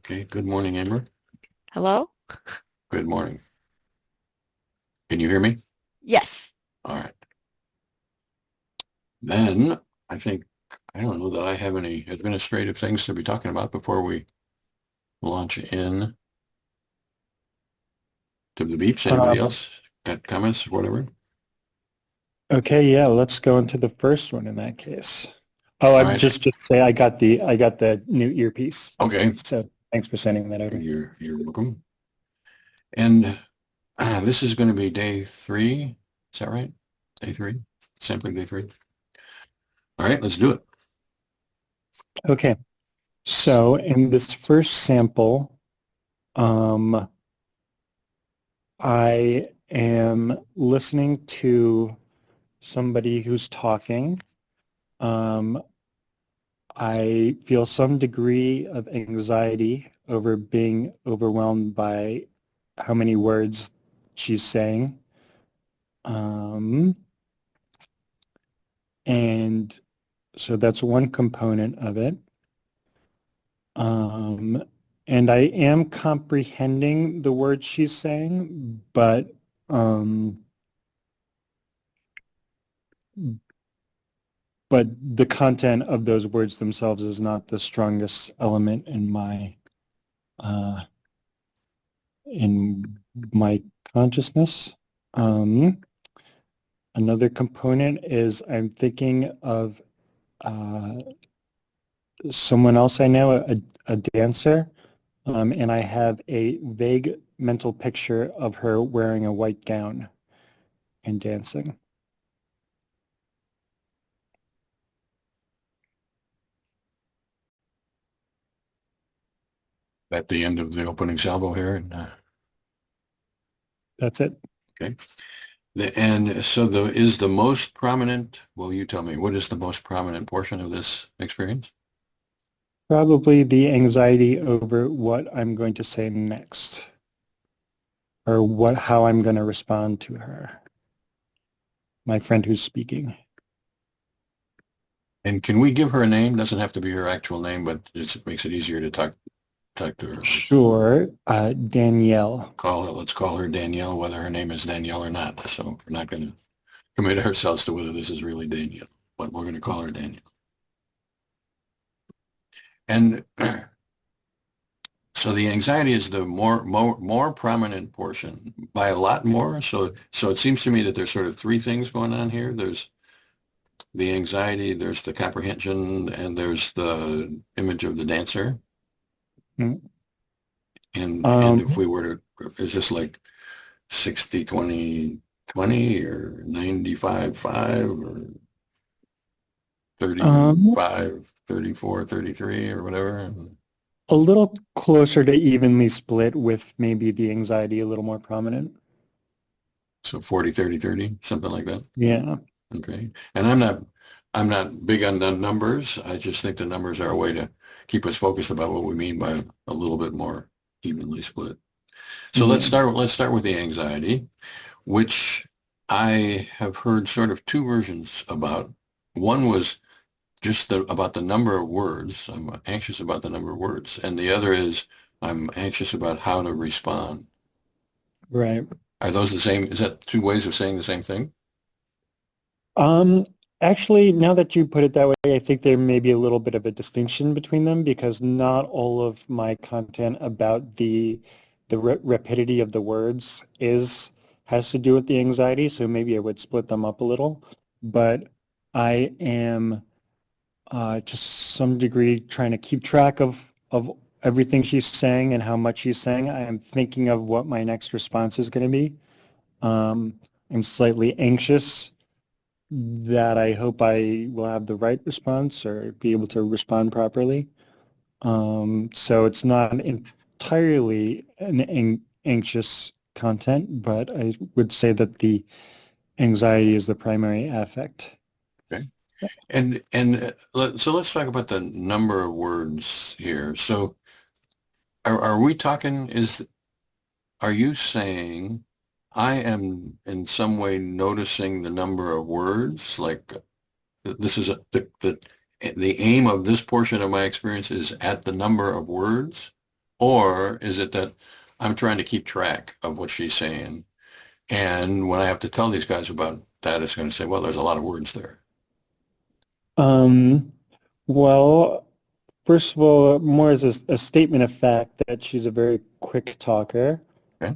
Okay, good morning, Amber. Hello? Good morning. Can you hear me? Yes. All right. Then I think I don't know that I have any administrative things to be talking about before we launch in to the beach. Anybody Um, else got comments, whatever? okay, yeah, let's go into the first one in that case. Oh, All I right. just say I got the new earpiece. Okay. So thanks for sending that over. You're welcome. And this is going to be day three. Is that right? Day three? Sampling day three. All right, let's do it. Okay, so in this first sample, um, I am listening to somebody who's talking. Um, I feel some degree of anxiety over being overwhelmed by how many words she's saying. Um, and so that's one component of it. Um, and I am comprehending the words she's saying, um, but the content of those words themselves is not the strongest element uh, in my consciousness. Um, Another component is I'm thinking of uh, someone else I know, a dancer, and I have a vague mental picture of her wearing a white gown and dancing. At the end of the opening salvo here. And, That's it. okay. And so is the most prominent, well, you tell me, what is the most prominent portion of this experience? Probably the anxiety over what I'm going to say next, or how I'm going to respond to her, my friend who's speaking. And can we give her a name? Doesn't have to be her actual name, but it makes it easier to talk to her. Sure, Danielle. Let's call her Danielle, whether her name is Danielle or not. So we're not going to commit ourselves to whether this is really Danielle, but we're going to call her Danielle. And so the anxiety is the more prominent portion by a lot more. So it seems to me that there's sort of three things going on here. There's the anxiety, there's the comprehension, and there's the image of the dancer. Mm. And if we were to, is this like 60-20-20 or 95-5 or um, 35-34-33 or whatever? a little closer to evenly split with maybe the anxiety a little more prominent. So 40-30-30, something like that. Yeah. Okay. And I'm not big on the numbers. I just think the numbers are a way to keep us focused about what we mean by a little bit more evenly split. So let's Yeah. start with the anxiety, which I have heard sort of two versions about. One was just about the number of words. I'm anxious about the number of words. And the other is I'm anxious about how to respond. Right. Are those the same? Is that two ways of saying the same thing? Um, Actually, now that you put it that way, I think there may be a little bit of a distinction between them because not all of my content about the rapidity of the words has to do with the anxiety, so maybe I would split them up a little. But I am to some degree trying to keep track of everything she's saying and how much she's saying. I am thinking of what my next response is going to be. I'm slightly anxious that I hope I will have the right response or be able to respond properly. So it's not entirely an anxious content, but I would say that the anxiety is the primary affect. Okay. So let's talk about the number of words here. So are we talking, are you saying I am in some way noticing the number of words? Like this is the aim of this portion of my experience is at the number of words? Or is it that I'm trying to keep track of what she's saying? And when I have to tell these guys about that, it's going to say, well, there's a lot of words there. Um, well, first of all, more as a statement of fact that she's a very quick talker. Okay.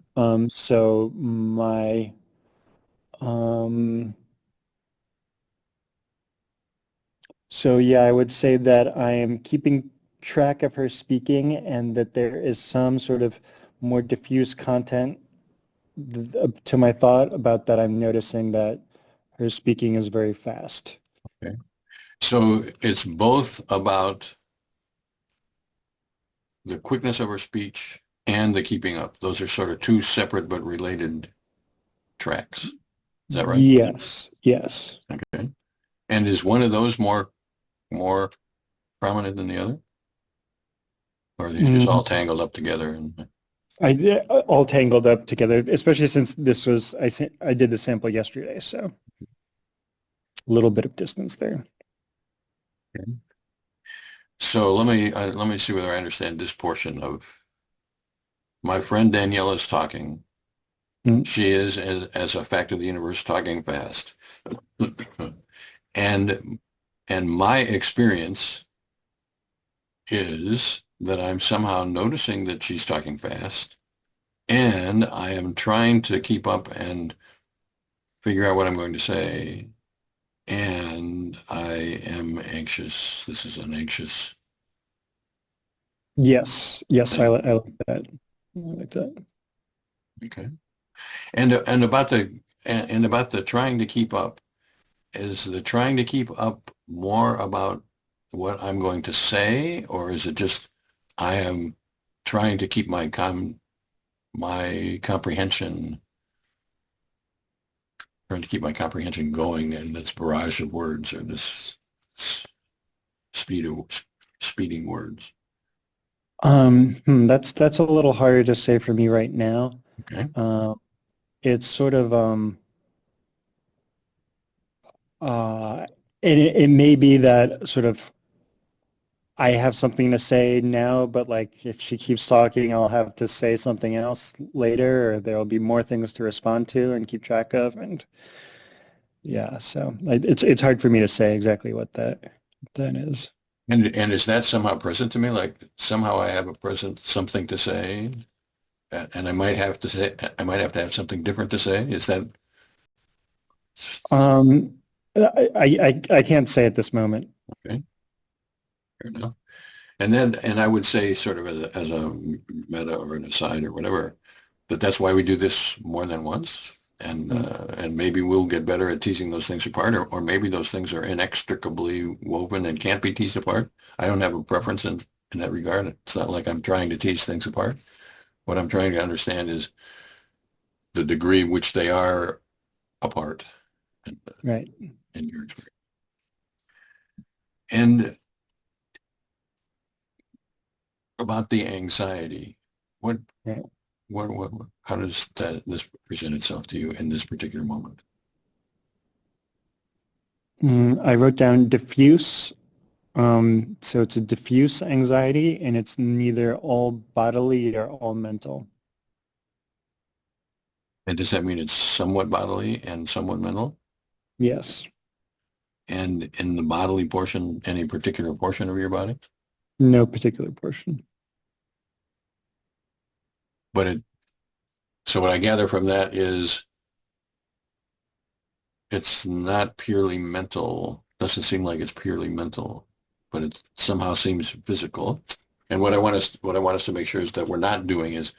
So my um, so yeah, I would say that I am keeping track of her speaking and that there is some sort of more diffuse content to my thought about that. I'm noticing that her speaking is very fast. Okay. So it's both about the quickness of her speech and the keeping up. Those are sort of two separate but related tracks. Is that right? Yes, yes. Okay. And is one of those more prominent than the other? Or are these just all Mm, tangled up together? all tangled up together, especially since this was I did the sample yesterday, so a little bit of distance there. Okay. So let me see whether I understand this portion of my friend Danielle is talking. Mm, She is, as a fact of the universe, talking fast. And my experience is that I'm somehow noticing that she's talking fast, and I am trying to keep up and figure out what I'm going to say, and I am anxious. This is an anxious yes, yes, thing. I like that. I like that. Okay. And about the trying to keep up, is the trying to keep up more about what I'm going to say, or is it just I am trying to keep my comprehension, trying to keep my comprehension going in this barrage of words or this speed of speeding words? That's a little harder to say for me right now. Okay. Uh, it's sort of and it may be that sort of I have something to say now, but like if she keeps talking, I'll have to say something else later, or there'll be more things to respond to and keep track of. And yeah, so it's hard for me to say exactly what that is. And is that somehow present to me? Like somehow I have a present something to say, and I might have to have something different to say. Is that Um, I can't say at this moment. okay? Fair enough. And I would say sort of as a meta or an aside or whatever, that that's why we do this more than once. Mm, And maybe we'll get better at teasing those things apart, or maybe those things are inextricably woven and can't be teased apart. I don't have a preference in that regard. It's not like I'm trying to tease things apart. What I'm trying to understand is the degree which they are apart in, right. in your experience. And about the anxiety, what Right. how does this present itself to you in this particular moment? I wrote down diffuse. So it's a diffuse anxiety, and it's neither all bodily or all mental. And does that mean it's somewhat bodily and somewhat mental? Yes. And in the bodily portion, any particular portion of your body? No particular portion. But so what I gather from that is it's not purely mental. Doesn't seem like it's purely mental, but it somehow seems physical. And what I want us to make sure is that we're not doing is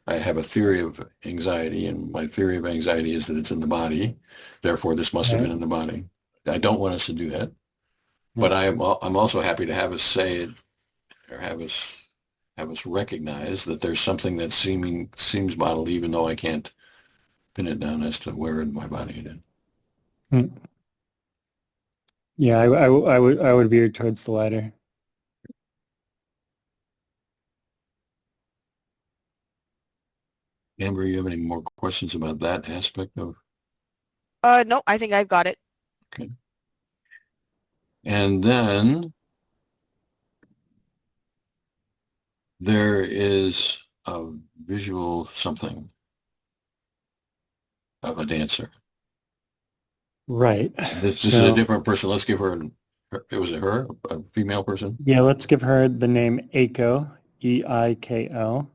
I have a theory of anxiety, and my theory of anxiety is that it's in the body. Therefore, this must have been Right. in the body. I don't want us to do that, but Right. I'm also happy to have us say it or have us recognize that there's something that seems bodily, even though I can't pin it down as to where in my body it is. Mm. Yeah, I would veer towards the latter. Amber, you have any more questions about that aspect of? No, I think I've got it. Okay. And then there is a visual something of a dancer. Right. This is a So different person. Let's give her it was her, a female person. yeah, let's give her the name Eiko, Eiko.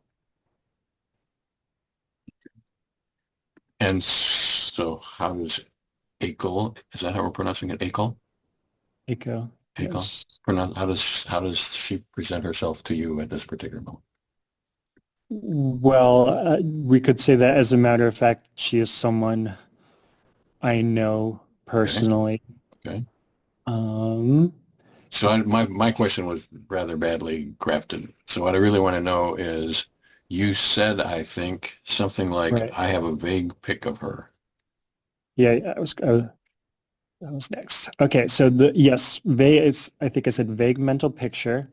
And so how does Akel, is that how we're pronouncing it? Akel? Eiko, Akel? yes. How does she present herself to you at this particular moment? Well, we could say that as a matter of fact, she is someone I know Okay, personally. okay. Um, So my question was rather badly crafted. So what I really want to know is, you said, I think, something like, right. I have a vague pic of her. Yeah, that was next. Okay, so yes, I think I said vague mental picture.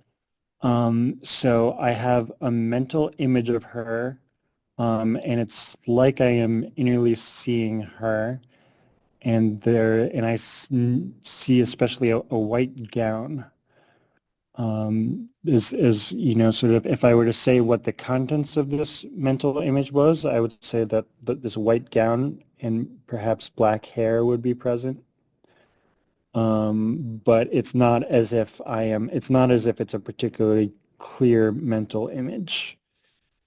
So I have a mental image of her, and it's like I am innerly seeing her, and I see especially a white gown. Is sort of if I were to say what the contents of this mental image was, I would say that this white gown and perhaps black hair would be present. But it's not as if it's a particularly clear mental image.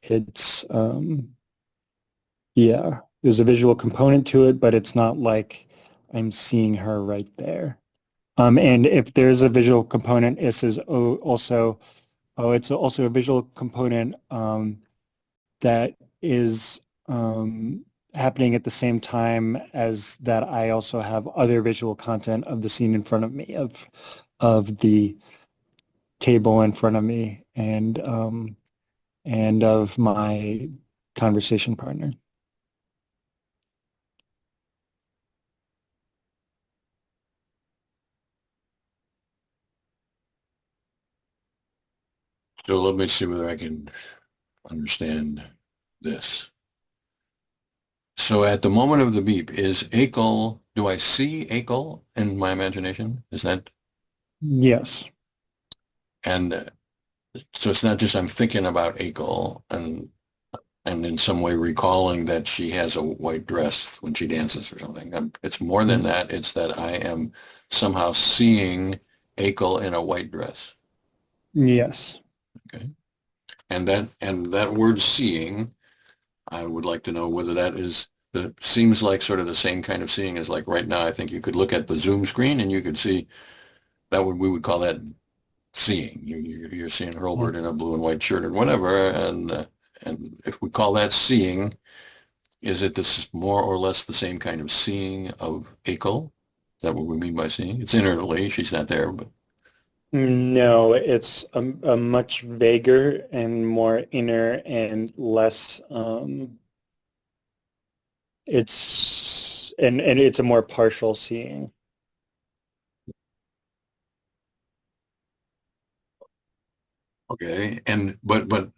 It's, yeah, there's a visual component to it, but it's not like I'm seeing her right there. And if there's a visual component, it's also a visual component that is happening at the same time as that I also have other visual content of the scene in front of me, of the table in front of me, and of my conversation partner. So let me see whether I can understand this. So at the moment of the beep, do I see Akel in my imagination? Is that, Yes. and so it's not just I'm thinking about Akel and in some way recalling that she has a white dress when she dances or something. It's more than that. It's that I am somehow seeing Akel in a white dress. Yes. Okay. And that word seeing, I would like to know whether that is the seems like sort of the same kind of seeing as like right now. I think you could look at the Zoom screen and you could see that we would call that seeing. You're seeing Hurlburt in a blue and white shirt and whatever, and if we call that seeing, is it this more or less the same kind of seeing of Akel? Is that what we mean by seeing? It's innerly, she's not there, but No, it's a much vaguer and more inner and less, and it's a more partial seeing. okay. And but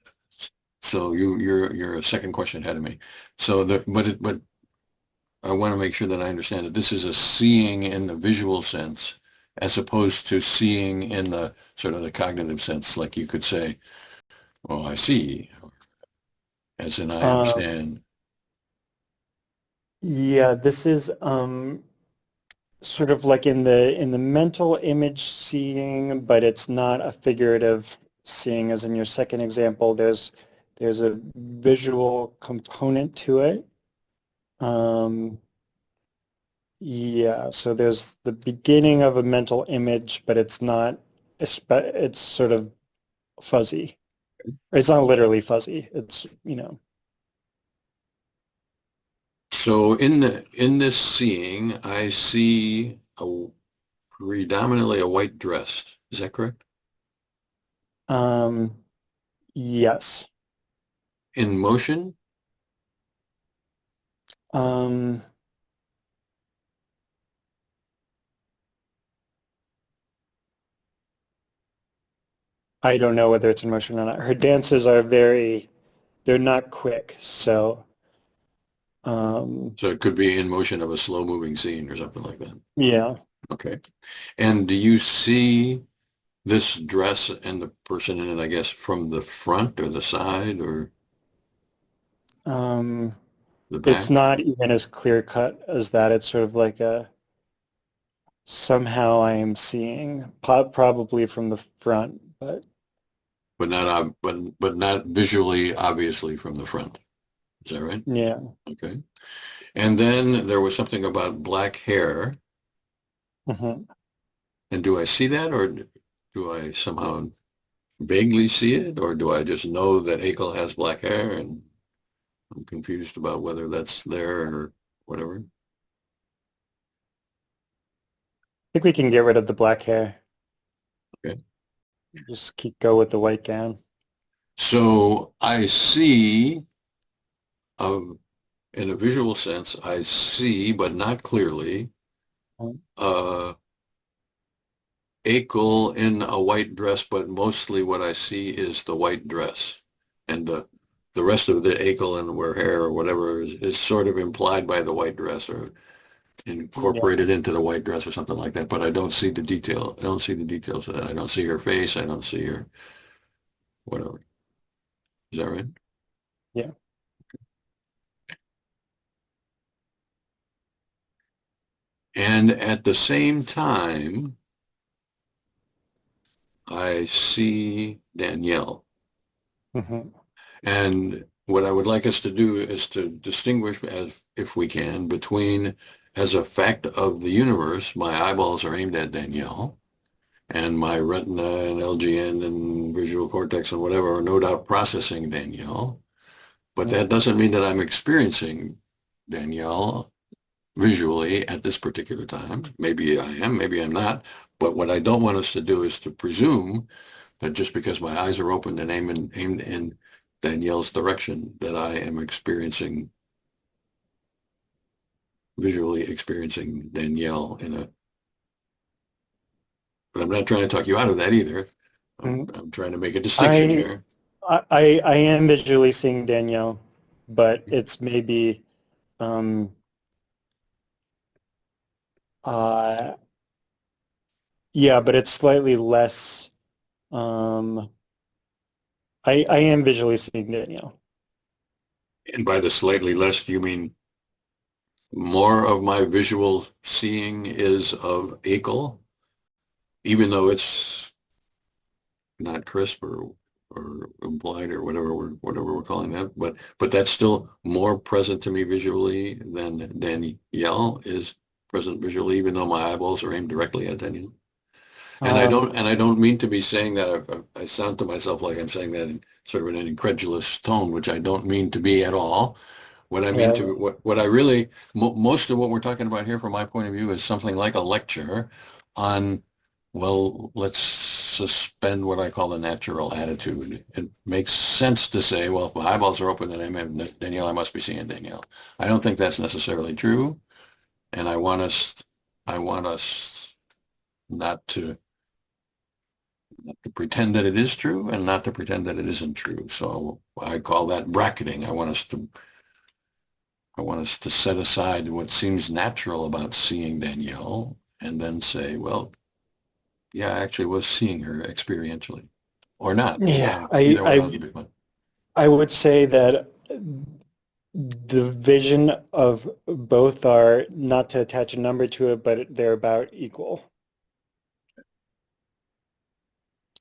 so you're a second question ahead of me. So but I want to make sure that I understand that this is a seeing in the visual sense as opposed to seeing in the sort of the cognitive sense, like you could say, "Oh, I see," as in I Um, understand. yeah, this is sort of like in the mental image seeing, but it's not a figurative seeing as in your second example. There's a visual component to it. Um, yeah, so there's the beginning of a mental image, but it's sort of fuzzy. It's not literally fuzzy. It's. So in this seeing, I see a predominantly a white dress. Is that correct? Um, yes. In motion? Um, I don't know whether it's in motion or not. Her dances they're not quick. Um, So it could be in motion of a slow moving scene or something like that. yeah. Okay. And do you see this dress and the person in it, I guess, from the front or the side or Um, the it's back? not even as clear cut as that. It's sort of like a somehow I am seeing, probably from the front, but But not but not visually obviously from the front. Is that right? yeah. Okay. And then there was something about black hair. Hmm. And do I see that, or do I somehow vaguely see it, or do I just know that Akel has black hair and I'm confused about whether that's there or whatever? I think we can get rid of the black hair. Okay. Just go with the white gown. So I see, um, in a visual sense, I see, but not clearly, uh, Akel in a white dress, but mostly what I see is the white dress. And the rest of the Akel and her hair or whatever is sort of implied by the white dress or Yeah. incorporated into the white dress or something like that, but I don't see the detail. I don't see the details of that. I don't see her face. I don't see her whatever. Is that right? Yeah. And at the same time, I see Danielle. Hmm. And what I would like us to do is to distinguish, as if we can, between, as a fact of the universe, my eyeballs are aimed at Danielle, and my retina and LGN and visual cortex and whatever are no doubt processing Danielle. But that doesn't mean that I'm experiencing Danielle visually at this particular time. Maybe I am, maybe I'm not. But what I don't want us to do is to presume that just because my eyes are open and aimed in Danielle's direction, that I am visually experiencing Danielle in a, but I'm not trying to talk you out of that either. Hmm. I'm trying to make a distinction I, here. I am visually seeing Danielle, but it's maybe um, uh, yeah, but it's slightly less. Um, I am visually seeing Danielle. And by the slightly less, do you mean more of my visual seeing is of Akel, even though it's not crisp or implied or whatever we're calling that, but that's still more present to me visually than Danielle is present visually, even though my eyeballs are aimed directly at Danielle. Um, And I don't mean to be saying that. I sound to myself like I'm saying that in sort of in an incredulous tone, which I don't mean to be at all. yeah. What I really, most of what we're talking about here from my point of view is something like a lecture on, well, let's suspend what I call the natural attitude. It makes sense to say, well, if my eyeballs are open, then Danielle, I must be seeing Danielle. I don't think that's necessarily true. And I want us not to, not to pretend that it is true and not to pretend that it isn't true. So I call that bracketing. I want us to set aside what seems natural about seeing Danielle and then say, well, yeah, I actually was seeing her experientially or not. Yeah, Either one of those would be fun. I would say that the vision of both are not to attach a number to it, but they're about equal.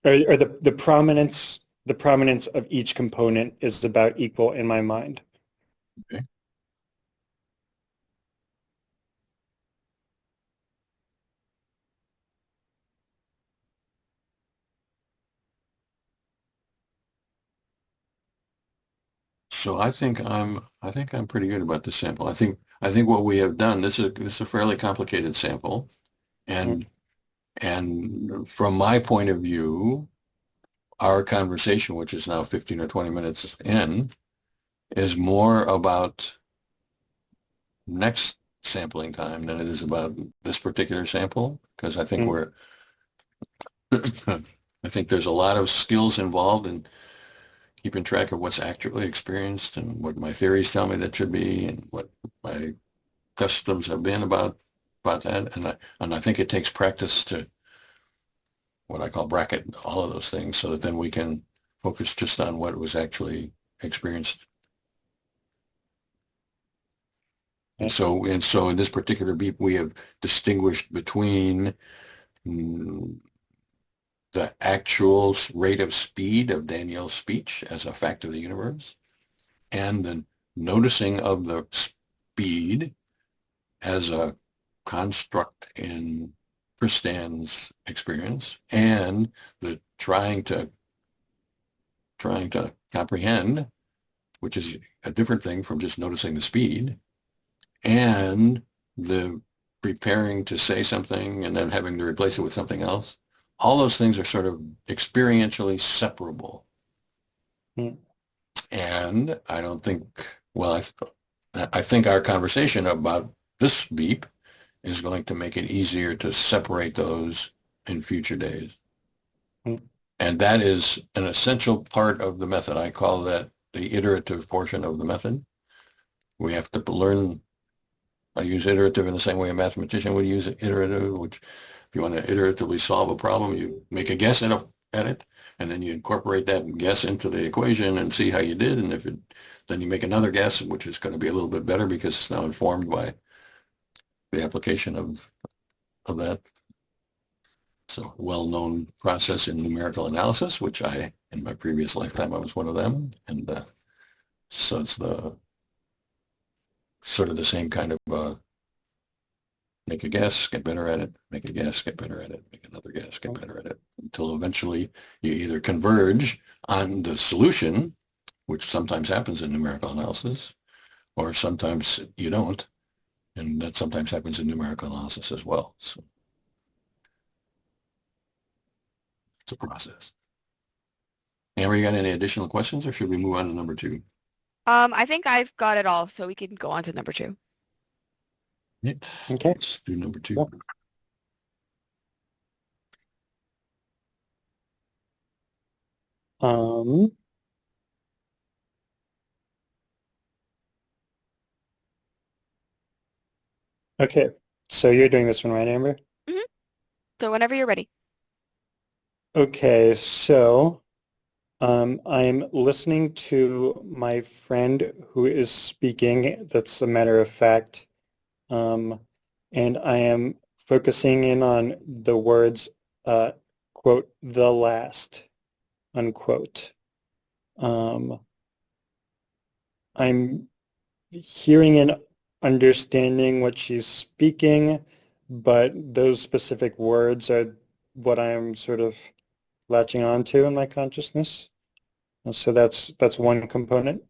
Or the prominence of each component is about equal in my mind. Okay. So I think I'm pretty good about this sample. I think what we have done, this is a fairly complicated sample. Mhm. And and from my point of view, our conversation, which is now 15 or 20 minutes in, is more about next sampling time than it is about this particular sample, because Mhm. I think there's a lot of skills involved in keeping track of what's actually experienced and what my theories tell me that should be and what my customs have been about that. And I think it takes practice what I call bracket all of those things so that then we can focus just on what was actually experienced. And so in this particular beep, we have distinguished between mm, the actual rate of speed of Daniel's speech as a fact of the universe and the noticing of the speed as a construct in Tristan's experience and the trying to comprehend, which is a different thing from just noticing the speed, and the preparing to say something and then having to replace it with something else. All those things are sort of experientially separable. Mm. And I don't think, well, I think our conversation about this beep is going to make it easier to separate those in future days. Mm. And that is an essential part of the method. I call that the iterative portion of the method. We have to learn. I use iterative in the same way a mathematician would use iterative, which if you want to iteratively solve a problem, you make a guess at it, and then you incorporate that guess into the equation and see how you did. And then you make another guess, which is going to be a little bit better because it's now informed by the application of that. So well-known process in numerical analysis, which in my previous lifetime, I was one of them. And so it's the sort of the same kind of make a guess, get better at it, make a guess, get better at it, make another guess, get better at it, until eventually you either converge on the solution, which sometimes happens in numerical analysis, or sometimes you don't. And that sometimes happens in numerical analysis as well. So it's a process. Amber, you got any additional questions or should we move on to number two? I think I've got it all, so we can go on to number 2. Yeah. Okay. Let's do number two. Yeah. Um, okay. So you're doing this one, right, Amber? Hmm. So whenever you're ready. Okay. So I'm listening to my friend who is speaking. That's a matter of fact. And I am focusing in on the words, quote, the last, unquote. I'm hearing and understanding what she's speaking, but those specific words are what I'm sort of latching onto in my consciousness. So that's one component.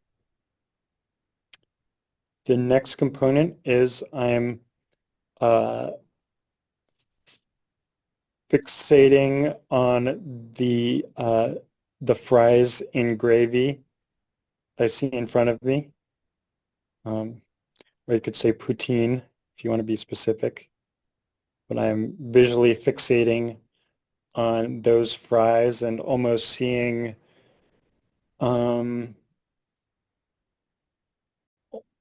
The next component is I'm fixating on the fries in gravy I see in front of me. Or you could say poutine if you want to be specific. But I'm visually fixating on those fries and almost seeing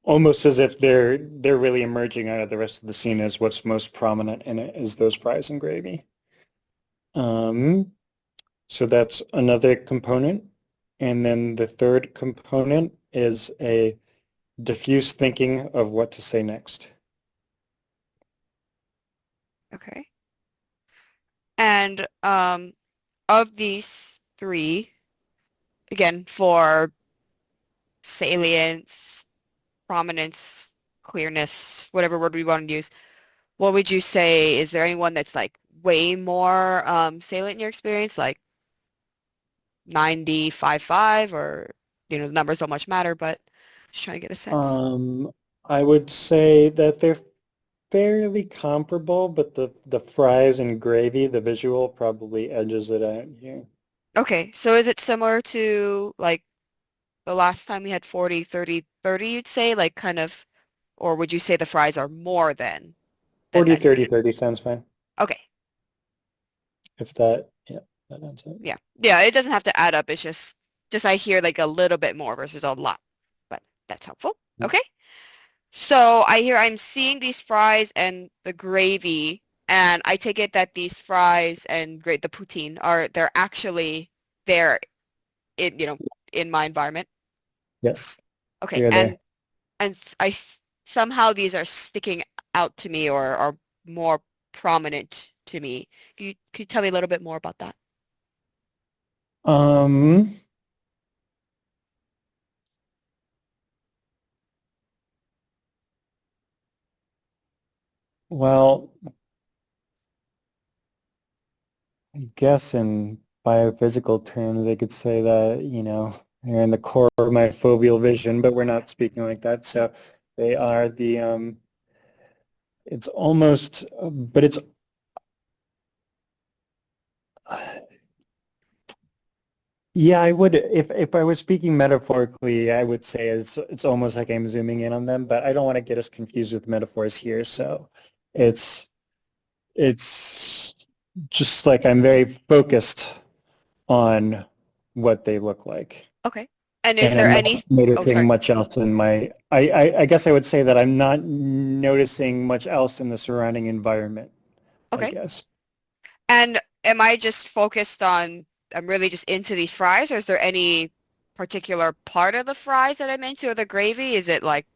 almost as if they're really emerging out of the rest of the scene as what's most prominent in it is those fries and gravy. So that's another component. And then the third component is a diffuse thinking of what to say next. Okay. And of these 3, again, for salience, prominence, clearness, whatever word we want to use, what would you say? Is there anyone that's like way more salient in your experience, like 95.5, or the numbers don't much matter, but just trying to get a sense. I would say that they're fairly comparable, but the fries and gravy, the visual probably edges it out here. Okay, so is it similar to like the last time we had 40, 30, 30, you'd say, like kind of, or would you say the fries are more than 40, 90? 30, 30 sounds fine. Okay, If that, yeah, that adds up. yeah. Yeah, it doesn't have to add up. It's just I hear like a little bit more versus a lot, but that's helpful. Mm. Okay. So I'm seeing these fries and the gravy. And I take it that these fries and great the poutine they're actually there in in my environment. Yes, Okay, they are there. somehow these are sticking out to me or are more prominent to me. Could you tell me a little bit more about that? Um, well, I guess in biophysical terms, they could say that, they're in the core of my foveal vision, but we're not speaking like that. So they are it's almost, but it's, yeah, I would, if I was speaking metaphorically, I would say it's almost like I'm zooming in on them, but I don't want to get us confused with metaphors here. So it's, it's just like I'm very focused on what they look like. Okay. And is And there I'm any, not oh, noticing sorry. much else in I guess I would say that I'm not noticing much else in the surrounding environment, I Okay. guess. And am I just focused on, I'm really just into these fries, or is there any particular part of the fries that I'm into or the gravy? Is it like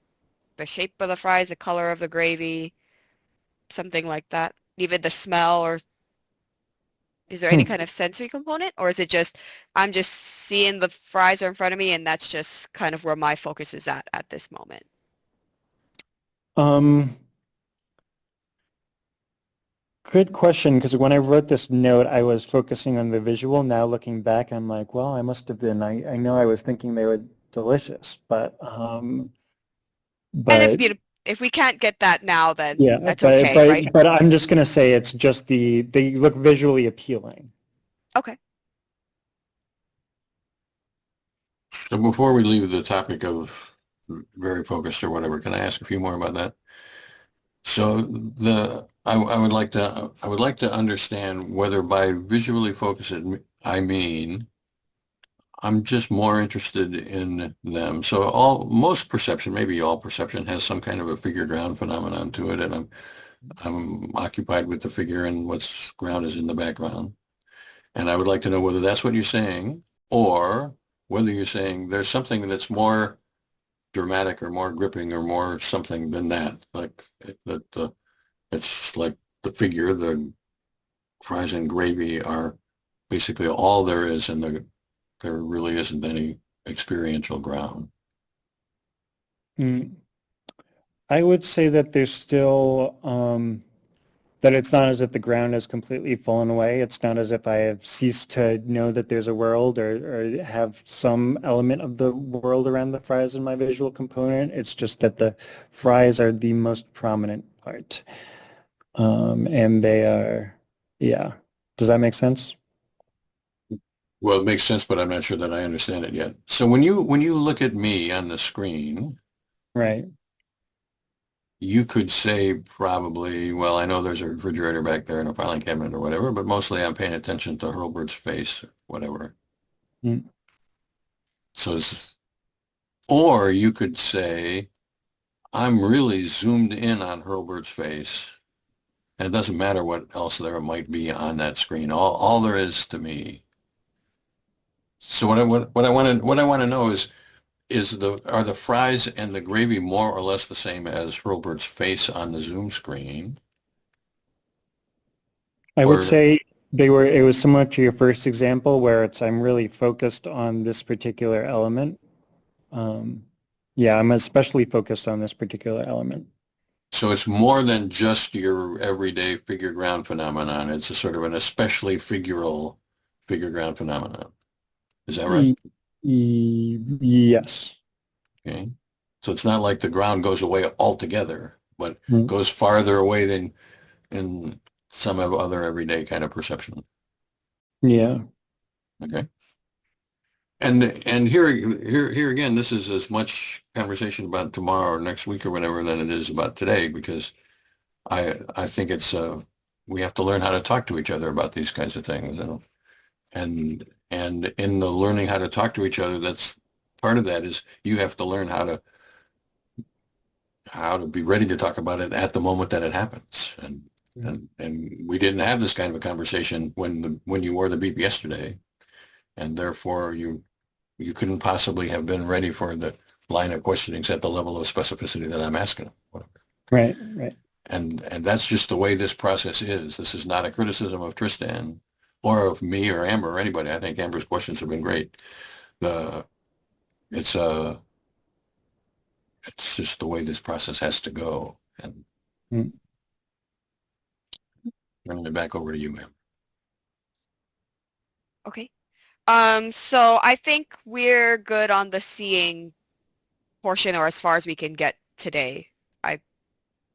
the shape of the fries, the color of the gravy, something like that? Even the smell, or is there any Hmm. kind of sensory component? Or is it just, I'm just seeing the fries are in front of me and that's just kind of where my focus is at this moment? Um, Good question, because when I wrote this note, I was focusing on the visual. Now looking back, I'm like, well, I must have been. I know I was thinking they were delicious, And but if we can't get that now, then yeah, that's okay, right? but I'm just gonna say it's just they look visually appealing. Okay. So before we leave the topic of very focused or whatever, can I ask a few more about that? So I would like to understand whether by visually focused I mean I'm just more interested in them. So most perception, maybe all perception, has some kind of a figure ground phenomenon to it, and I'm occupied with the figure and what's ground is in the background. And I would like to know whether that's what you're saying, or whether you're saying there's something that's more dramatic or more gripping or more something than that. Like it's like the figure, the fries and gravy are basically all there is, and there really isn't any experiential ground. Mm. I would say that there's still that it's not as if the ground has completely fallen away. It's not as if I have ceased to know that there's a world or have some element of the world around the fries in my visual component. It's just that the fries are the most prominent part. And they are, yeah. Does that make sense? Well, it makes sense, but I'm not sure that I understand it yet. So when you look at me on the screen, Right. you could say probably, well, I know there's a refrigerator back there and a filing cabinet or whatever, but mostly I'm paying attention to Hurlbert's face, whatever. Mm. So, or you could say, I'm really zoomed in on Hurlbert's face, and it doesn't matter what else there might be on that screen. All there is to me. So what I want to know is are the fries and the gravy more or less the same as Hurlbert's face on the Zoom screen? I would Or say it was similar to your first example where I'm really focused on this particular element. Um, yeah, I'm especially focused on this particular element. so it's more than just your everyday figure ground phenomenon. It's a sort of an especially figural figure ground phenomenon. Is that right? Y- yes. Okay. So it's not like the ground goes away altogether, but Mm. goes farther away than in some of other everyday kind of perception. Yeah. Okay. And here again, this is as much conversation about tomorrow or next week or whatever than it is about today because I think it's we have to learn how to talk to each other about these kinds of things and in the learning how to talk to each other, that's part of that is you have to learn how to be ready to talk about it at the moment that it happens. And and we didn't have this kind of a conversation when you wore the beep yesterday, and therefore you couldn't possibly have been ready for the line of questionings at the level of specificity that I'm asking. Right, right. And that's just the way this process is. This is not a criticism of Tristan or of me or Amber or anybody. I think Amber's questions have been great. The it's it's just the way this process has to go. And Mm. turning it back over to you, ma'am. Okay. So I think we're good on the seeing portion, or as far as we can get today. I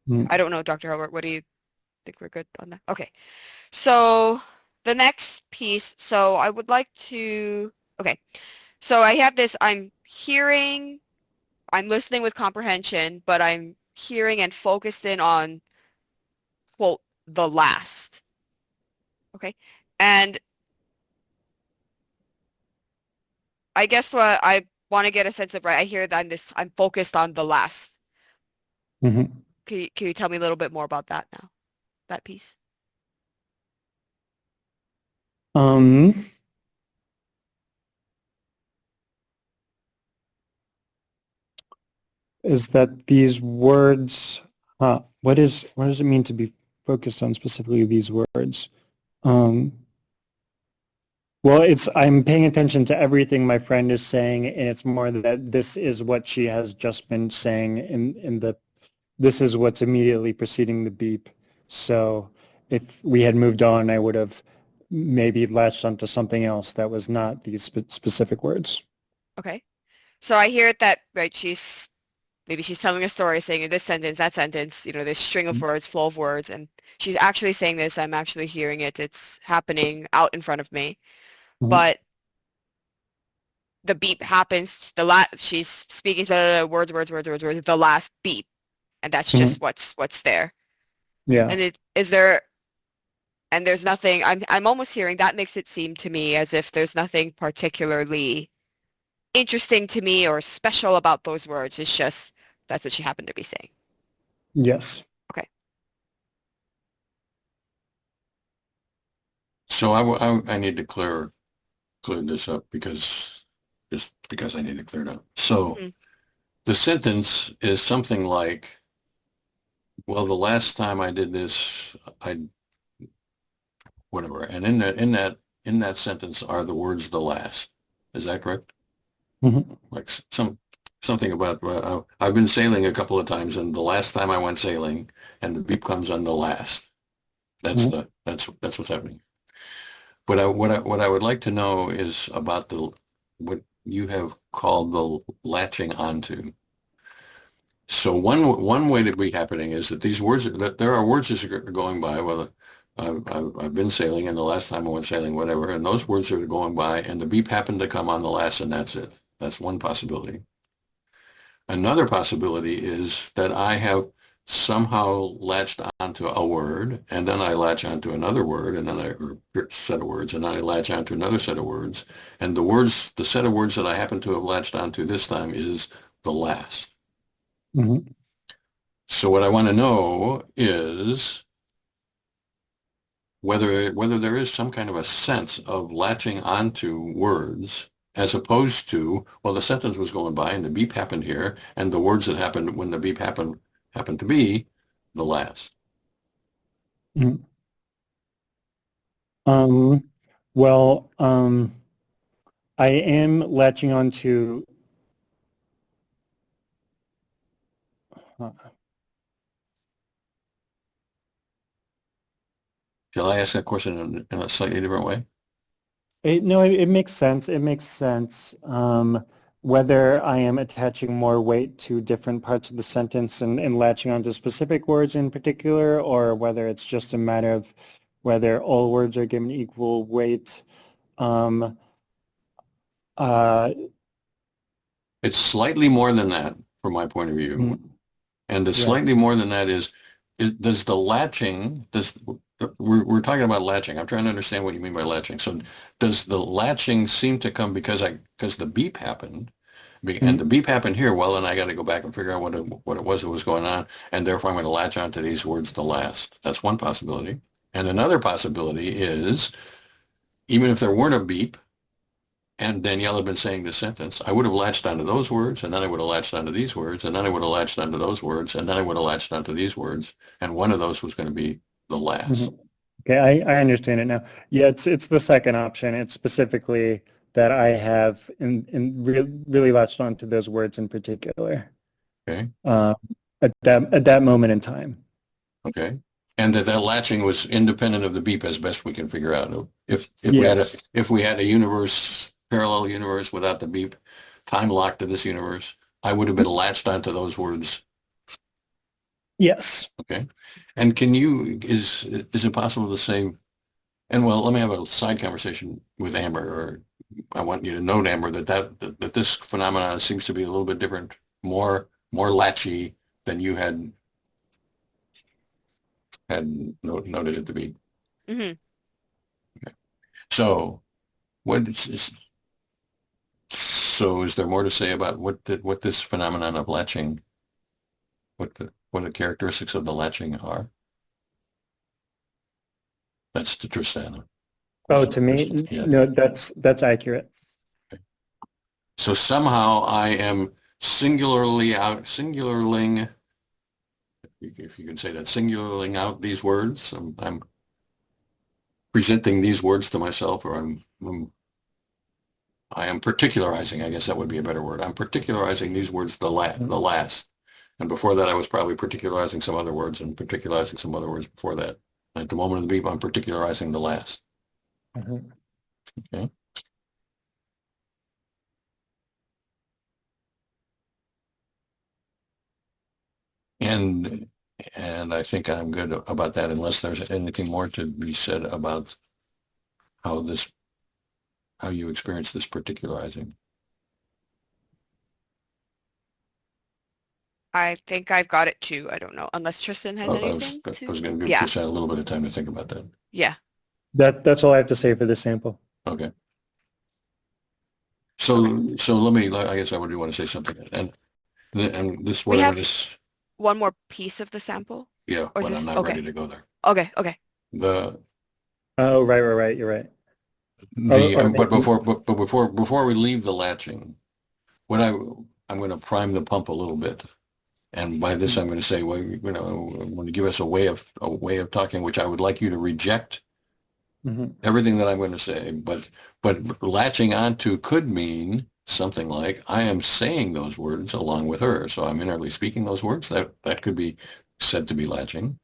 Mm. I don't know, Dr. Hobart, what do you think we're good on that? Okay. So the next piece, so I would like to, okay. So I have this, I'm listening with comprehension, but I'm hearing and focused in on, quote, the last. Okay. And I guess what I want to get a sense of, right, I hear that I'm focused on the last. Mm-hmm. Can you tell me a little bit more about that now, that piece? Um, is that these words, what does it mean to be focused on specifically these words? Um, well, I'm paying attention to everything my friend is saying, and it's more that this is what she has just been saying this is what's immediately preceding the beep. So if we had moved on, I would have maybe latched onto something else that was not these specific words. Okay. So I hear that, right, maybe she's telling a story saying in this sentence, that sentence, this string of words, flow of words, and she's actually saying this, I'm actually hearing it, it's happening out in front of me. Mm-hmm. But the beep happens, she's speaking words, the last beep, and that's just what's there. Yeah. And there's nothing, I'm almost hearing that makes it seem to me as if there's nothing particularly interesting to me or special about those words. It's just that's what she happened to be saying. Yes. Okay. So I need to clear this up because I need to clear it up. So the sentence is something like, well, the last time I did this, whatever. And in that sentence are the words "the last." Is that correct? Mm-hmm. Like something about I've been sailing a couple of times, and the last time I went sailing, and the beep comes on the last. That's what's happening. But what I would like to know is about what you have called the latching onto. So one way to be happening is that that there are words that are going by. Well, I've been sailing, and the last time I went sailing, whatever, and those words are going by, and the beep happened to come on the last, and that's it. That's one possibility. Another possibility is that I have somehow latched onto a word, and then I latch onto another word, and then or set of words, and then I latch onto another set of words, and the set of words that I happen to have latched onto this time is the last. Mm-hmm. So what I want to know is whether there is some kind of a sense of latching onto words as opposed to, well, the sentence was going by and the beep happened here, and the words that happened when the beep happened to be the last. Mm-hmm. Well, I am latching on to Shall I ask that question in a slightly different way? no, it makes sense. It makes sense. Whether I am attaching more weight to different parts of the sentence and latching onto specific words in particular, or whether it's just a matter of whether all words are given equal weight. It's slightly more than that from my point of view. And the slightly more than that is does the latching, we're talking about latching. I'm trying to understand what you mean by latching. So does the latching seem to come because the beep happened? And the beep happened here. Well, then I got to go back and figure out what it was that was going on, and therefore I'm going to latch onto these words the last. That's one possibility. And another possibility is, even if there weren't a beep, and Danielle had been saying this sentence, I would have latched onto those words, and then I would have latched onto these words, and then I would have latched onto those words, and then I would have latched onto these words, and one of those was going to be the last. Okay, I understand it now. Yeah, it's the second option. It's specifically that I have really latched onto those words in particular. Okay. At that moment in time. Okay. And that latching was independent of the beep as best we can figure out. If Yes. we had a universe, parallel universe without the beep, time locked to this universe, I would have been latched onto those words. Yes. Okay. And is it possible to say, and well, let me have a side conversation with Amber, or I want you to note, Amber, that this phenomenon seems to be a little bit different, more latchy than you had noted it to be. Mm-hmm. Okay. So is there more to say about what this phenomenon of latching, what the characteristics of the latching are? That's to Tristan. Oh, to me, Yeah. no, that's accurate. Okay. So somehow I am singularling, if you can say that, singularling out these words. I'm presenting these words to myself, or I am particularizing. I guess that would be a better word. I'm particularizing these words the last. And before that, I was probably particularizing some other words and particularizing some other words before that. At the moment of the beep, I'm particularizing the last. Okay. And I think I'm good about that, unless there's anything more to be said about how you experience this particularizing. I think I've got it too. I don't know, unless Tristan has anything I was going to give Yeah. Tristan a little bit of time to think about that. Yeah. That's all I have to say for this sample. Okay. So let me. I guess I would want to say something, and this We whatever have this. one more piece of the sample. Yeah, Or is but this I'm not okay? ready to go there. Okay. Okay. Oh, right. You're right. But before we leave the latching, I'm going to prime the pump a little bit, and by this I'm going to say, well, I'm going to give us a way of talking, which I would like you to reject everything that I'm going to say, but latching onto could mean something like I am saying those words along with her, so I'm inwardly speaking those words. That could be said to be latching,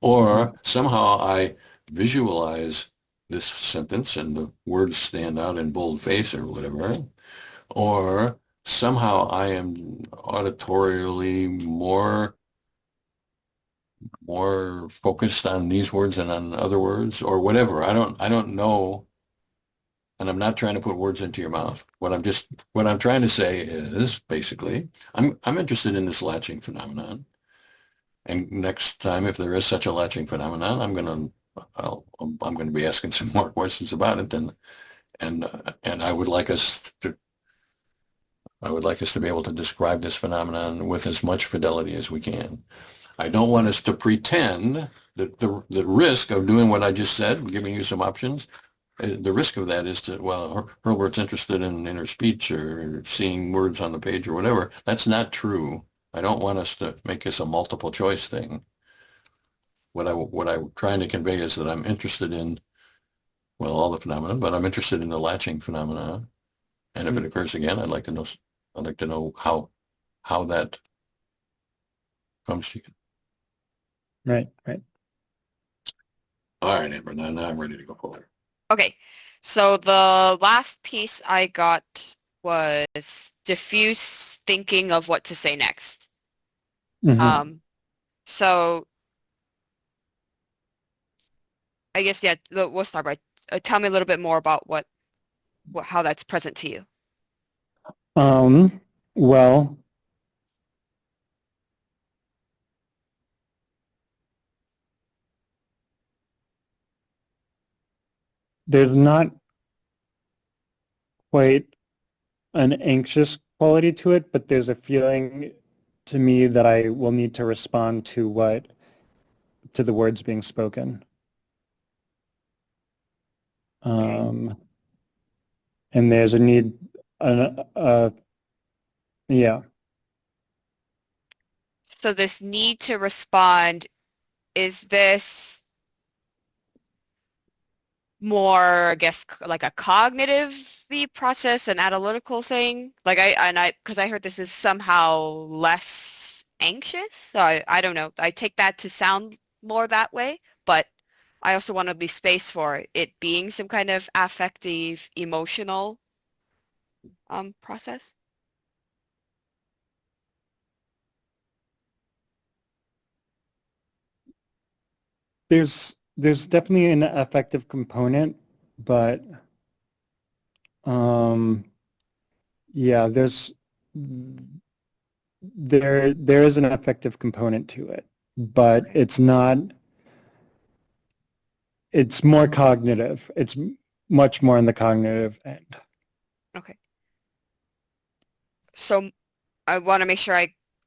or somehow I visualize this sentence and the words stand out in boldface or whatever, or somehow I am auditorially more focused on these words than on other words, or whatever. I don't know, and I'm not trying to put words into your mouth. What I'm trying to say is basically I'm interested in this latching phenomenon. And next time, if there is such a latching phenomenon, I'm going to be asking some more questions about it, and I would like us to be able to describe this phenomenon with as much fidelity as we can. I don't want us to pretend that the risk of doing what I just said, giving you some options, the risk of that is that, well, Herbert's interested in her speech or seeing words on the page or whatever. That's not true. I don't want us to make this a multiple choice thing. What I'm trying to convey is that I'm interested in, well, all the phenomena, but I'm interested in the latching phenomena. And if it occurs again, I'd like to know how that comes to you. Right. All right, Amber, now I'm ready to go forward. Okay. So the last piece I got was diffuse thinking of what to say next. So I guess, yeah, we'll start by tell me a little bit more about how that's present to you. Well, there's not quite an anxious quality to it, but there's a feeling to me that I will need to respond to the words being spoken. Okay. And there's a need, yeah. So this need to respond, is this more, I guess, like a cognitive process, an analytical thing? Like because I heard this is somehow less anxious. So I don't know. I take that to sound more that way, but I also want to be space for it being some kind of affective, emotional process. There's definitely an affective component, but yeah, there is an affective component to it, but Okay. it's not. It's more cognitive. It's much more on the cognitive end. Okay. So I want to make sure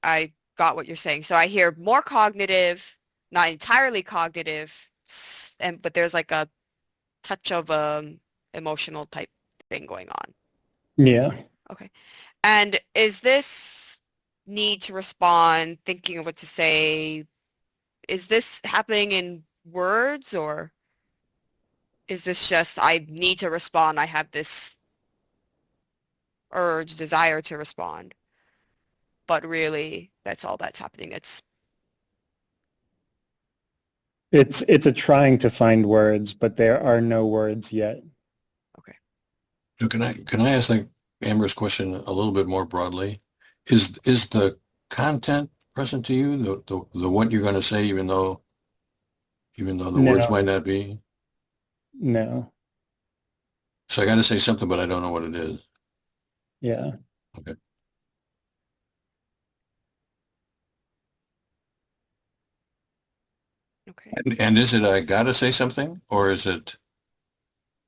I got what you're saying. So I hear more cognitive, not entirely cognitive, and but there's like a touch of emotional type thing going on. Yeah. Okay. And is this need to respond, thinking of what to say, is this happening in words or is this just I need to respond, I have this urge, desire to respond, but really that's all that's happening. It's a trying to find words, but there are no words yet. Okay. So can I ask like Amber's question a little bit more broadly? Is the content present to you, the what you're going to say, even though the words No, might not be? no, So I got to say something, but I don't know what it is. yeah. Okay. Okay. And is it I got to say something, or is it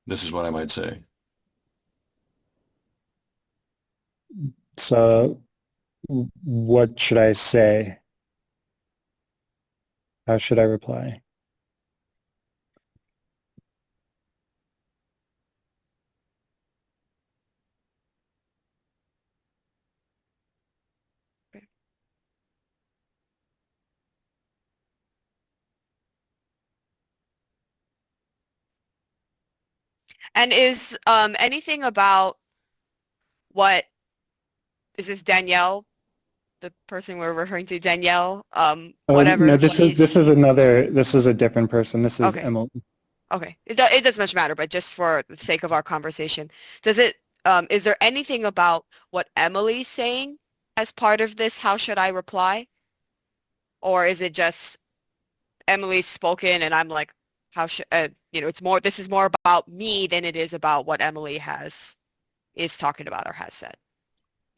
this is what I might say? So what should I say? How should I reply? Okay. And is anything about what is this Danielle, the person we're referring to, Danielle? Oh no, Whatever she's this is a different person. This is okay. Emily. Okay. It doesn't much matter, but just for the sake of our conversation, is there anything about what Emily's saying as part of this? How should I reply? Or is it just Emily's spoken and I'm like, how should this is more about me than it is about what Emily is talking about or has said.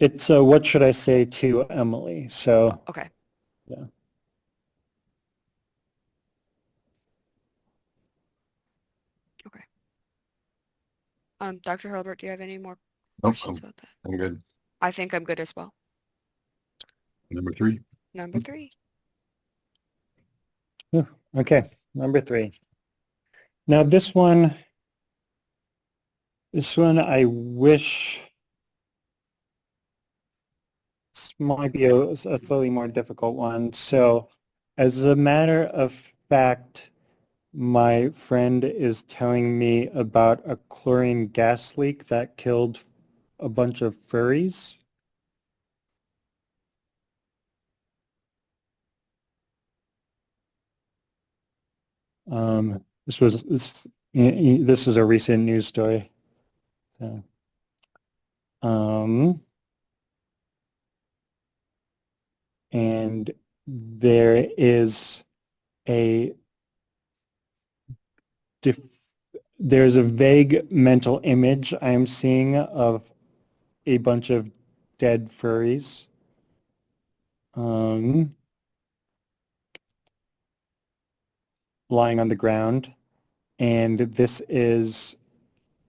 It's what should I say to Emily? So Okay. yeah. Okay. Dr. Hurlbert, do you have any more Nope, questions about that? I'm good. I think I'm good as well. Number three. Number 3. Okay, number 3. Now this one I wish this might be a slightly more difficult one. So as a matter of fact, my friend is telling me about a chlorine gas leak that killed a bunch of furries. This is a recent news story. So, and there is a there's a vague mental image I'm seeing of a bunch of dead furries. Lying on the ground. And this is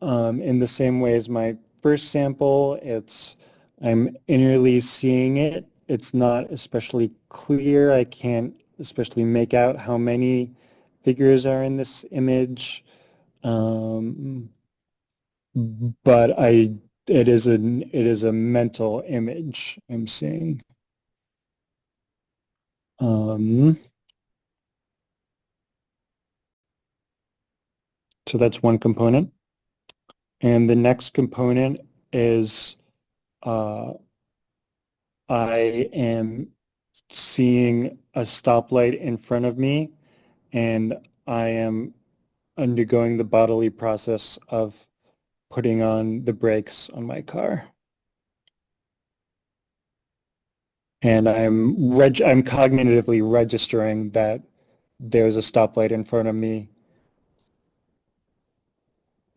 in the same way as my first sample. It's I'm innerly seeing it. It's not especially clear. I can't especially make out how many figures are in this image. Um, but it is a mental image I'm seeing. Um, so that's one component. And the next component is uh, I am seeing a stoplight in front of me, and I am undergoing the bodily process of putting on the brakes on my car. And I'm cognitively registering that there's a stoplight in front of me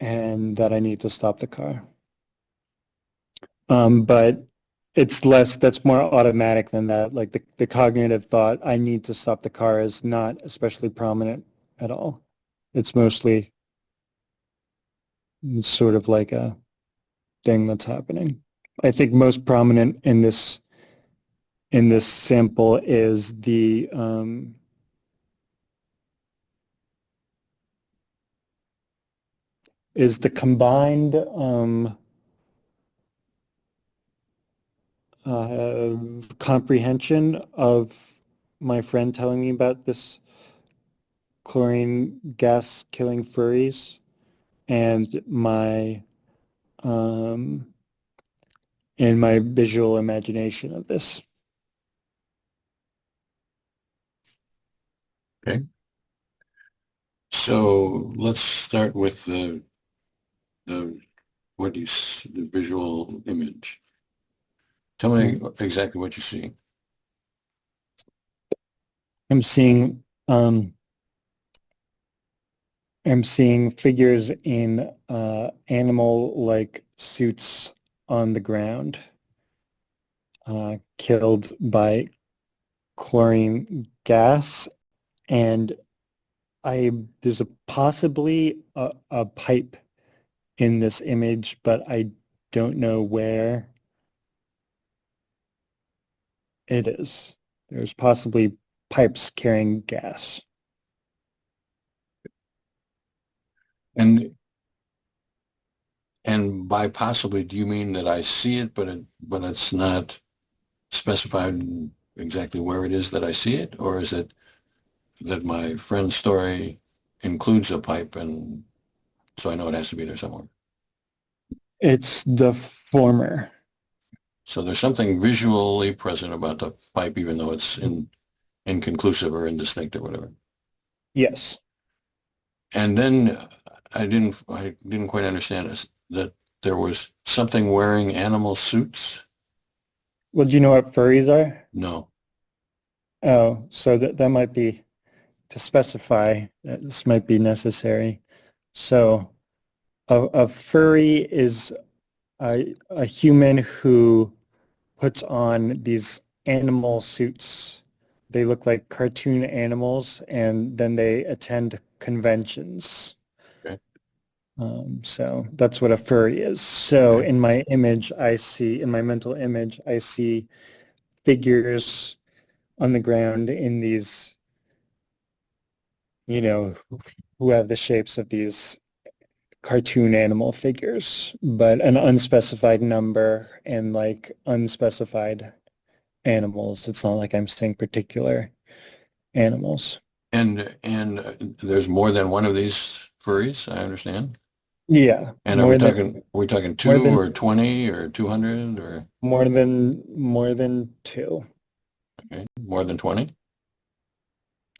and that I need to stop the car. But that's more automatic than that. Like the cognitive thought, I need to stop the car is not especially prominent at all. It's mostly sort of like a thing that's happening. I think most prominent in this sample is the combined comprehension of my friend telling me about this chlorine gas killing furries and um, my visual imagination of this. Okay. So let's start with the the visual image. Tell me exactly what you see. I'm seeing um, I'm seeing figures in animal-like suits on the ground, killed by chlorine gas, and there's possibly a pipe in this image, but I don't know where it is. There's possibly pipes carrying gas. And by possibly, do you mean that I see it, but it's not specified exactly where it is that I see it, or is it that my friend's story includes a pipe, and so I know it has to be there somewhere? It's the former. So there's something visually present about the pipe, even though it's inconclusive or indistinct or whatever. Yes. And then I didn't quite understand this, that there was something wearing animal suits. Well, do you know what furries are? No. Oh, so that might be to specify that this might be necessary. So a furry is a human who puts on these animal suits. They look like cartoon animals, and then they attend conventions. Okay. So that's what a furry is. So Okay. in my mental image, I see figures on the ground in these, who have the shapes of these cartoon animal figures, but an unspecified number and like unspecified animals. It's not like I'm saying particular animals. And there's more than one of these furries, I understand. Yeah, And are we talking more two than or 20 or 200 or more than two. okay, more than 20?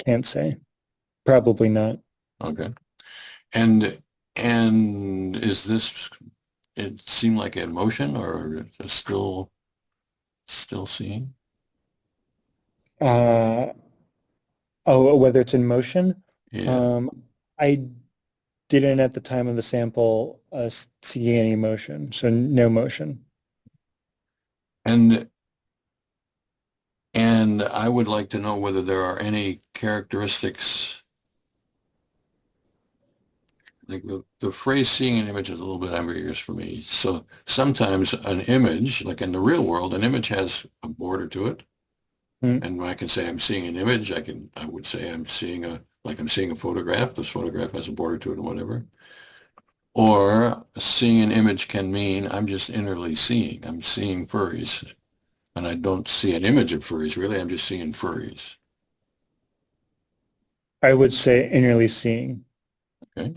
Can't say. Probably not. Okay. And is this, it seem like in motion or it's still seeing? Uh, oh, whether it's in motion. Yeah. I didn't at the time of the sample see any motion, so no motion. And I would like to know whether there are any characteristics like the phrase seeing an image is a little bit ambiguous for me. So sometimes an image, like in the real world, an image has a border to it. Mm. And when I can say I'm seeing an image, I would say I'm seeing a photograph. This photograph has a border to it and whatever. Or seeing an image can mean I'm just innerly seeing. I'm seeing furries. And I don't see an image of furries, really. I'm just seeing furries. I would say innerly seeing. Okay.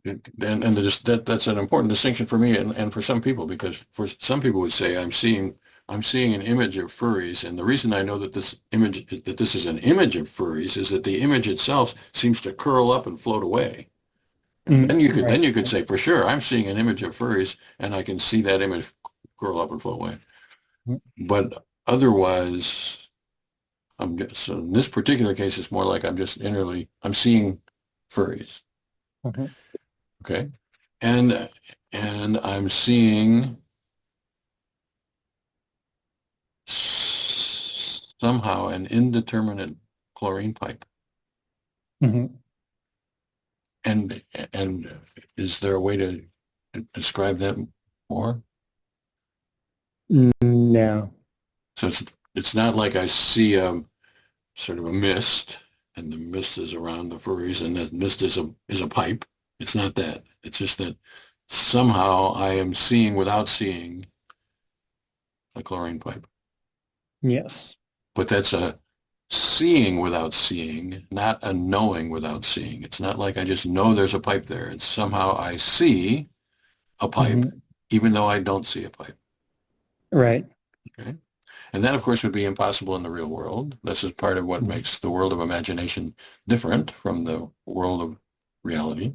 That's an important distinction for me and for some people, because for some people would say I'm seeing an image of furries, and the reason I know that this is an image of furries is that the image itself seems to curl up and float away. And Mm, then right. you could say for sure I'm seeing an image of furries and I can see that image curl up and float away. Mm, But otherwise, so in this particular case, it's more like I'm seeing furries. mhm, Okay. And I'm seeing somehow an indeterminate chlorine pipe. mhm. And and is there a way to describe that more? No. So it's not like I see a sort of a mist, and the mist is around the furries, and that mist is a pipe. It's not that. It's just that somehow I am seeing without seeing a chlorine pipe. Yes. But that's a seeing without seeing, not a knowing without seeing. It's not like I just know there's a pipe there. It's somehow I see a pipe, Mhm. even though I don't see a pipe. Right. Okay. And that, of course, would be impossible in the real world. This is part of what Mhm. makes the world of imagination different from the world of reality,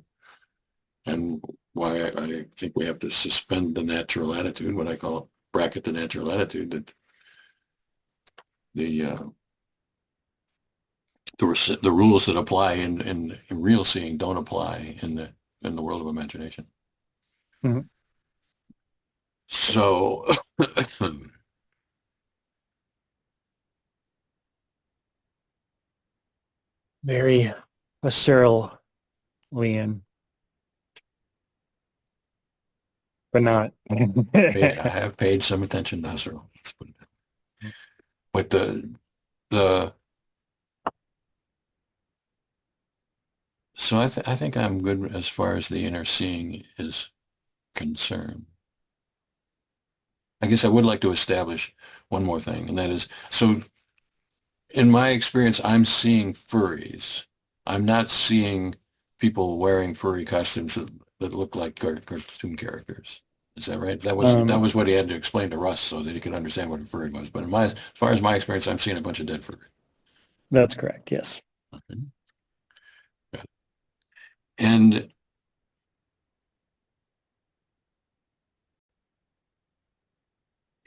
and why I think we have to suspend the natural attitude, what I call bracket the natural attitude, that the uh, the rules that apply in real seeing don't apply in the world of imagination. Mhm. So Very visceral, Liam, but not. I have paid some attention to Husserl. But the so I think I'm good as far as the inner seeing is concerned. I guess I would like to establish one more thing, and that is, so in my experience, I'm seeing furries. I'm not seeing people wearing furry costumes that look like cartoon characters. Is that right? That Um, was what he had to explain to Russ so that he could understand what a furry was. But as far as my experience, I'm seeing a bunch of dead furry. that's correct. Yes. Okay. Got it.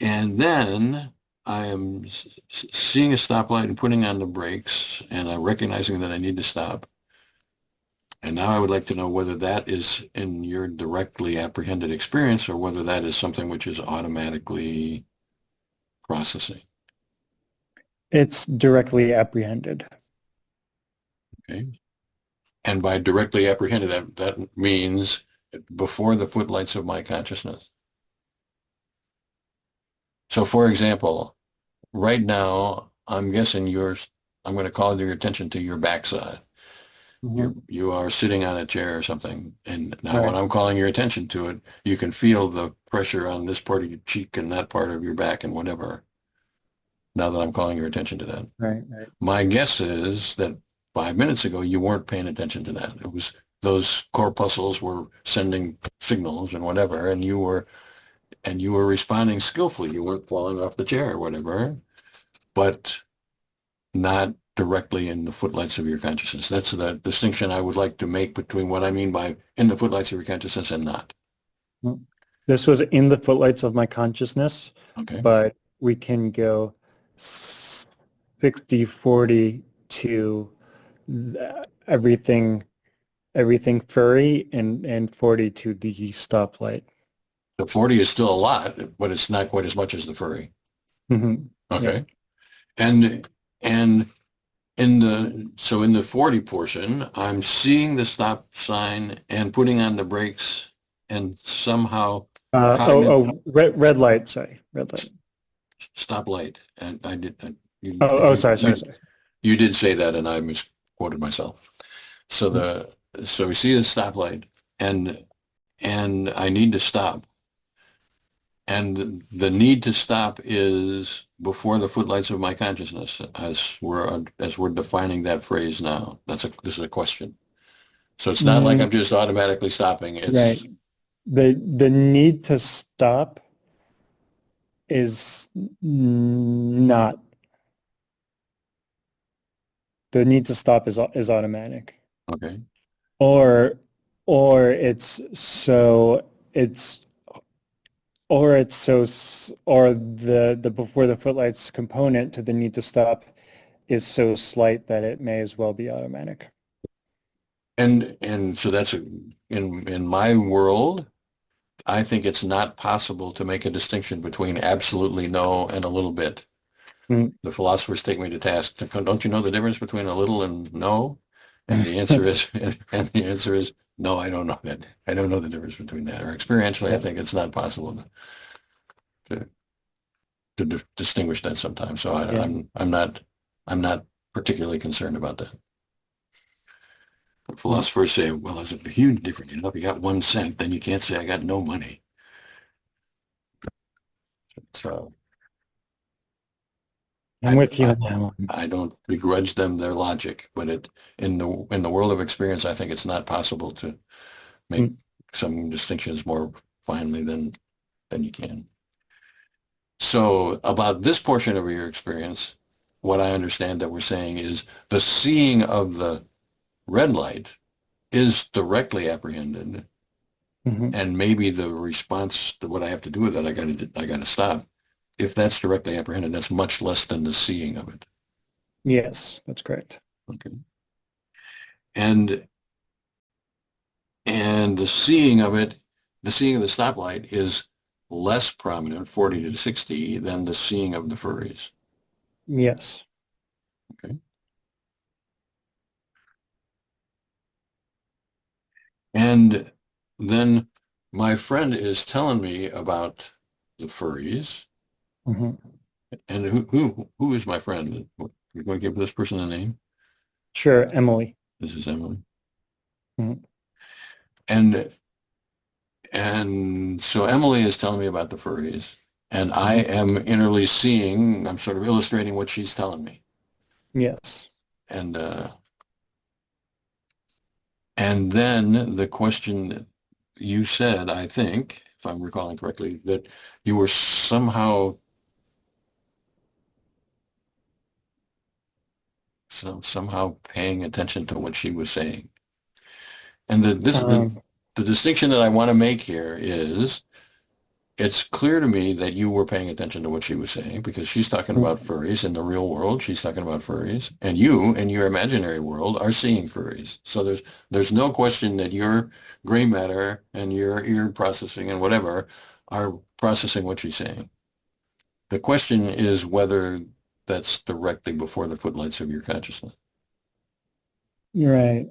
And then I am seeing a stoplight and putting on the brakes, and I'm recognizing that I need to stop. And now I would like to know whether that is in your directly apprehended experience or whether that is something which is automatically processing. It's directly apprehended. Okay. And by directly apprehended, that means before the footlights of my consciousness. So, for example, right now, I'm guessing I'm going to call your attention to your backside. Mhm. You are sitting on a chair or something, and now when Right. I'm calling your attention to it, you can feel the pressure on this part of your cheek and that part of your back and whatever. Now that I'm calling your attention to that, Right. Right. my guess is that 5 minutes ago you weren't paying attention to that. It was those corpuscles were sending signals and whatever, and you were responding skillfully. You weren't falling off the chair or whatever, but not directly in the footlights of your consciousness. That's the distinction I would like to make between what I mean by in the footlights of your consciousness and not. Mm. This was in the footlights of my consciousness, Okay. but we can go 60-40 to everything furry and 40 to the stoplight. The 40 is still a lot, but it's not quite as much as the furry. Mm-hmm. Yep. Okay. And and in the 40 portion, I'm seeing the stop sign and putting on the brakes and somehow cognitive red light. Sorry, red light. stop light. And Sorry. you did say that, and I misquoted myself. So so we see the stoplight, and I need to stop, and the need to stop is before the footlights of my consciousness, as we're defining that phrase now. This is a question. So it's not like I'm just automatically stopping. Right. It's The need to stop is not. The need to stop is automatic. okay. Or it's so it's or it's so or the before the footlights component to the need to stop is so slight that it may as well be automatic. And so that's in my world, I think it's not possible to make a distinction between absolutely no and a little bit. Mm. The philosophers take me to task. Don't you know the difference between a little and no? And the answer is, no, I don't know that. I don't know the difference between that. Or experientially, I think it's not possible to, distinguish that sometimes. So I'm not particularly concerned about that. Philosophers say, well, there's a huge difference. You know, if you got 1 cent, then you can't say I got no money. So I'm with you on that one. I don't begrudge them their logic, but in the world of experience, I think it's not possible to make some distinctions more finely than you can. So about this portion of your experience, what I understand that we're saying is the seeing of the red light is directly apprehended, and maybe the response to what I have to do with it, I got to stop. If that's directly apprehended, that's much less than the seeing of it. Yes, that's correct. Okay. And the seeing of it, the seeing of the stoplight is less prominent, 40 to 60, than the seeing of the furries. Yes. Okay. And then my friend is telling me about the furries. And who is my friend? You're going to give this person a name? Sure, Emily. This is Emily. Mm-hmm. And so Emily is telling me about the furries, and I am innerly seeing, I'm sort of illustrating what she's telling me. Yes. And then the question you said, I think, if I'm recalling correctly, that you were somehow paying attention to what she was saying. And the distinction that I want to make here is it's clear to me that you were paying attention to what she was saying because she's talking about furries in the real world. She's talking about furries, and you in your imaginary world are seeing furries. So there's no question that your gray matter and your ear processing and whatever are processing what she's saying. The question is whether that's directly before the footlights of your consciousness. You're right.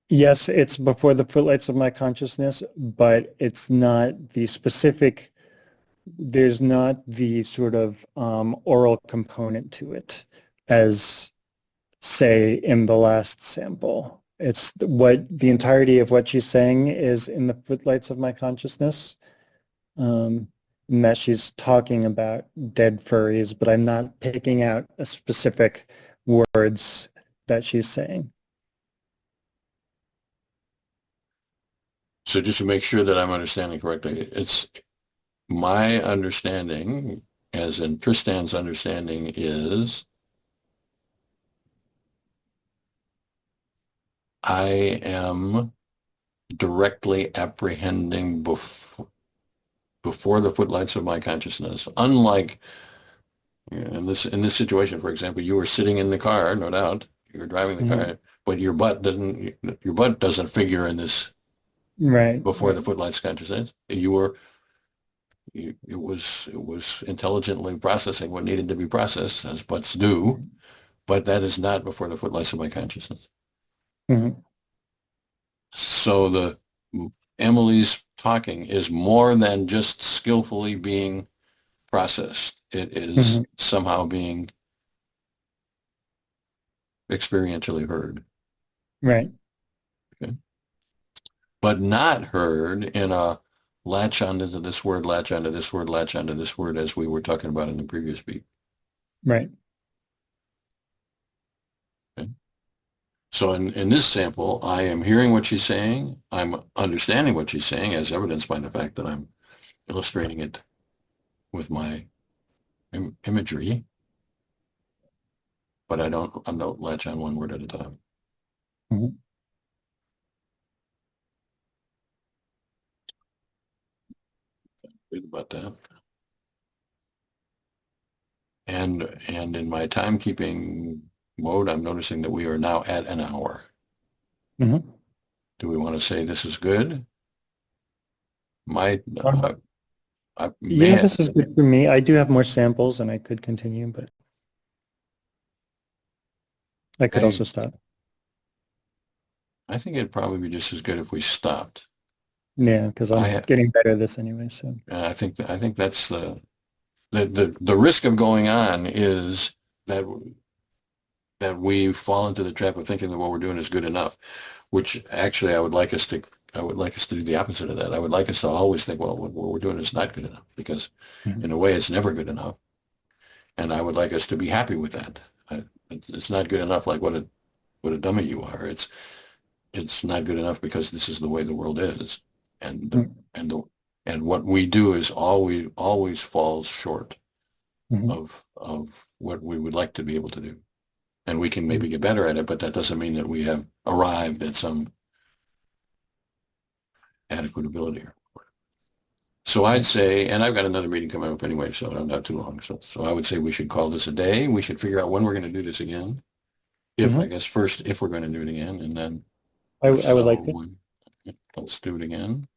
Yes, it's before the footlights of my consciousness, but it's not the specific, there's not the sort of oral component to it as, say, in the last sample. It's what the entirety of what she's saying is in the footlights of my consciousness. And that she's talking about dead furries, but I'm not picking out a specific words that she's saying. So just to make sure that I'm understanding correctly, it's my understanding, as in Tristan's understanding, is I am directly apprehending before the footlights of my consciousness. Unlike in this situation, for example, you were sitting in the car, no doubt, you're driving the car, but your butt doesn't figure in this. Right. Before the footlights consciousness, you were it was intelligently processing what needed to be processed, as butts do, but that is not before the footlights of my consciousness. Mhm. So the Emily's talking is more than just skillfully being processed. It is Mhm. somehow being experientially heard, Right. okay? But not heard in a latch onto this word, latch onto this word, latch onto this word, as we were talking about in the previous beat. Right. Okay? So in this sample, I am hearing what she's saying. I'm understanding what she's saying, as evidenced by the fact that I'm illustrating it with my imagery, but I don't latch on one word at a time. Mhm. Good about that. And in my timekeeping mode, I'm noticing that we are now at an hour. Mhm. Do we want to say this is good? My, Um, I may yeah, have, this is good for me. I do have more samples and I could continue, but I could I, also stop. I think it'd probably be just as good if we stopped. Yeah, because I'm I, getting better at this anyway. So. I think that's the risk of going on is that we fall into the trap of thinking that what we're doing is good enough, which actually I would like us to do the opposite of that. I would like us to always think, well, what we're doing is not good enough, because Mhm. in a way it's never good enough. And I would like us to be happy with that. It's not good enough like what a dummy you are. It's not good enough because this is the way the world is. And Mhm. and the and what we do is always falls short Mhm. of what we would like to be able to do. And we can maybe Mhm. get better at it, but that doesn't mean that we have arrived at some adequate ability. So I'd Right. say, and I've got another meeting coming up anyway, so I'm not too long. So I would say we should call this a day. We should figure out when we're going to do this again. If I Mhm. guess first, if we're going to do it again, and then I if would so, like to. when. Let's do it again.